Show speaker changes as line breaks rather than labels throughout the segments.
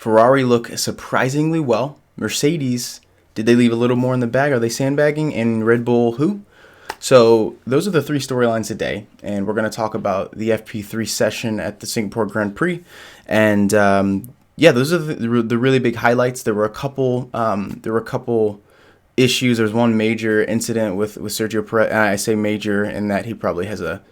Ferrari look surprisingly well. Mercedes, did they leave a little more in the bag? Are they sandbagging? And Red Bull, who? So those are the three storylines today, and we're going to talk about the FP3 session at the Singapore Grand Prix, and those are the really big highlights. There were a couple issues. There was one major incident with Sergio Perez, and I say major in that he probably has a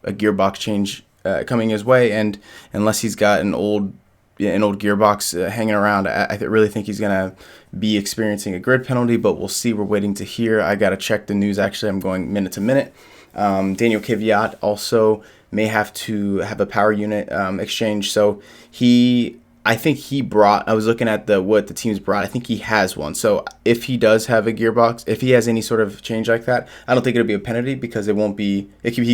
gearbox change coming his way, and unless he's got an old gearbox hanging around, I really think he's going to be experiencing a grid penalty, but we'll see. We're waiting to hear. I got to check the news. Actually, I'm going minute to minute. Daniel Kvyat also may have to have a power unit exchange. So I was looking at what the teams brought. I think he has one. So if he does have a gearbox, if he has any sort of change like that, I don't think it'll be a penalty because he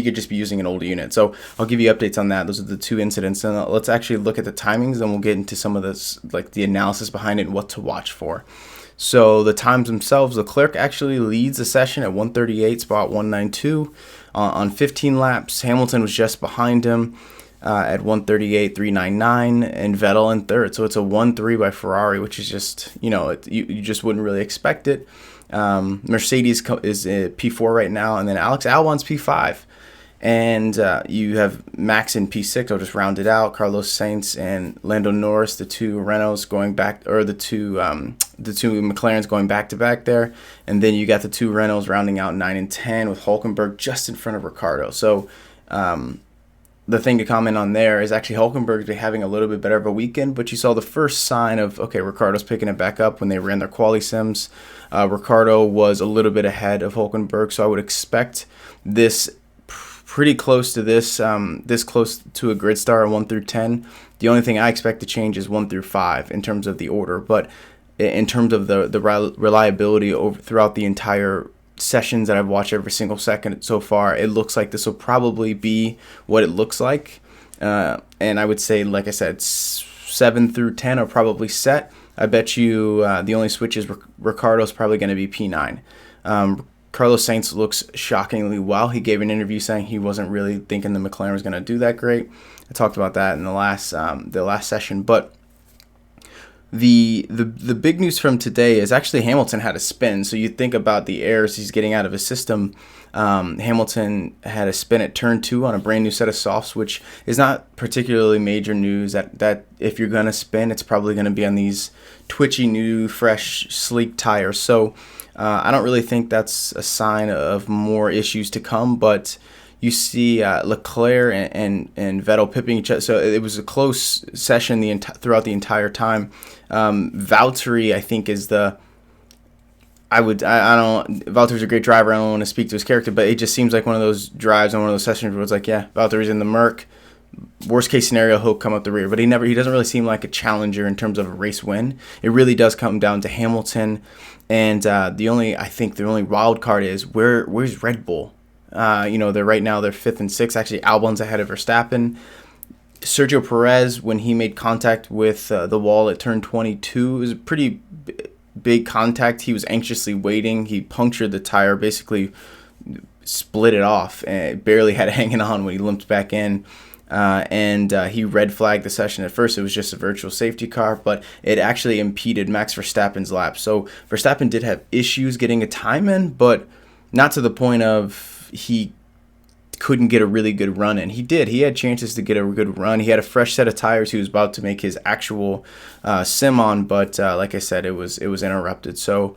could just be using an old unit. So I'll give you updates on that. Those are the two incidents. And let's actually look at the timings, and we'll get into some of this, like the analysis behind it and what to watch for. So the times themselves, Leclerc actually leads the session at 138, spot 192 on 15 laps. Hamilton was just behind him at 138.399, and Vettel in third. So it's a 1-3 by Ferrari, which is just, you just wouldn't really expect it. Mercedes is at P4 right now, and then Alex Albon's P5. And you have Max in P6. I'll just round it out. Carlos Sainz and Lando Norris, the two Renaults going back, or the two McLarens going back to back there. And then you got the two Renaults rounding out 9 and 10 with Hülkenberg just in front of Ricciardo. So the thing to comment on there is actually Hülkenberg's been having a little bit better of a weekend, but you saw the first sign of, okay, Ricciardo's picking it back up when they ran their quali sims. Ricciardo was a little bit ahead of Hülkenberg, so I would expect this pretty close to this close to a grid star 1 through 10. The only thing I expect to change is 1 through 5 in terms of the order, but in terms of the reliability throughout the entire sessions that I've watched every single second so far, it looks like this will probably be what it looks like. And I would say, like I said, 7 through 10 are probably set. I bet you the only switch is Ricciardo's probably going to be P9. Carlos Sainz looks shockingly well. He gave an interview saying he wasn't really thinking the McLaren was going to do that great. I talked about that in the last session, but the big news from today is actually Hamilton had a spin. So you think about the errors he's getting out of his system. Hamilton had a spin at turn 2 on a brand new set of softs, which is not particularly major news. That if you're going to spin, it's probably going to be on these twitchy, new, fresh, sleek tires. So I don't really think that's a sign of more issues to come, but you see Leclerc and Vettel pipping each other. So it was a close session throughout the entire time. Valtteri, I think, is Valtteri's a great driver. I don't want to speak to his character, but it just seems like one of those drives and one of those sessions where it's like, yeah, Valtteri's in the Merc. Worst case scenario, he'll come up the rear, but he doesn't really seem like a challenger in terms of a race win. It really does come down to Hamilton, and the only wild card is where's Red Bull? They're right now they're 5th and 6th. Actually, Albon's ahead of Verstappen. Sergio Perez, when he made contact with the wall at turn 22, it was a pretty big contact. He was anxiously waiting. He punctured the tire, basically split it off, and barely had it hanging on when he limped back in. And he red flagged the session. At first, it was just a virtual safety car, but it actually impeded Max Verstappen's lap. So Verstappen did have issues getting a time in, but not to the point of he couldn't get a really good run in. He did. He had chances to get a good run. He had a fresh set of tires. He was about to make his actual sim on, but like I said, it was interrupted. So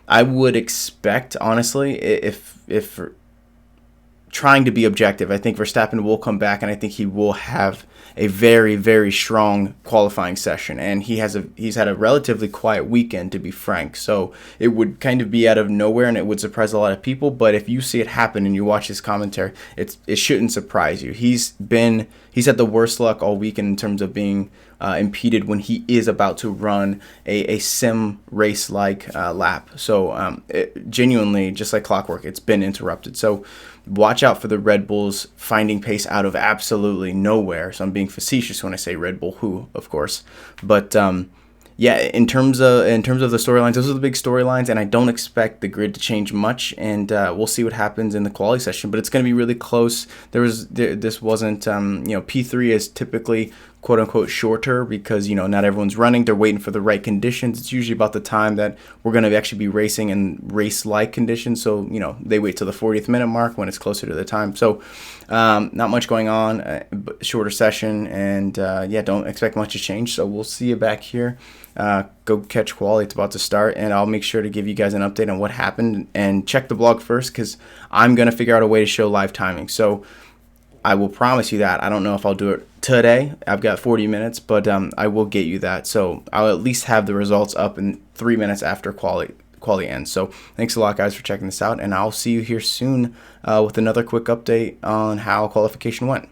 I would expect, honestly, if trying to be objective, I think Verstappen will come back, and I think he will have a very, very strong qualifying session. And he's had a relatively quiet weekend, to be frank. So it would kind of be out of nowhere, and it would surprise a lot of people. But if you see it happen and you watch his commentary, it shouldn't surprise you. He's had the worst luck all weekend in terms of being impeded when he is about to run a sim race like lap. So genuinely, just like clockwork, it's been interrupted. So watch out for the Red Bulls finding pace out of absolutely nowhere. So I'm being facetious when I say Red Bull who, of course. But yeah, in terms of the storylines, those are the big storylines, and I don't expect the grid to change much. And we'll see what happens in the quality session, but it's going to be really close. This wasn't P3 is typically quote unquote shorter because, you know, not everyone's running. They're waiting for the right conditions. It's usually about the time that we're going to actually be racing in race-like conditions. So, you know, they wait till the 40th minute mark when it's closer to the time. So not much going on, shorter session, and yeah, don't expect much to change. So we'll see you back here. Go catch quali. It's about to start, and I'll make sure to give you guys an update on what happened, and check the blog first because I'm going to figure out a way to show live timing. So I will promise you that. I don't know if I'll do it today. I've got 40 minutes, but I will get you that. So I'll at least have the results up in 3 minutes after quali ends. So thanks a lot, guys, for checking this out, and I'll see you here soon with another quick update on how qualification went.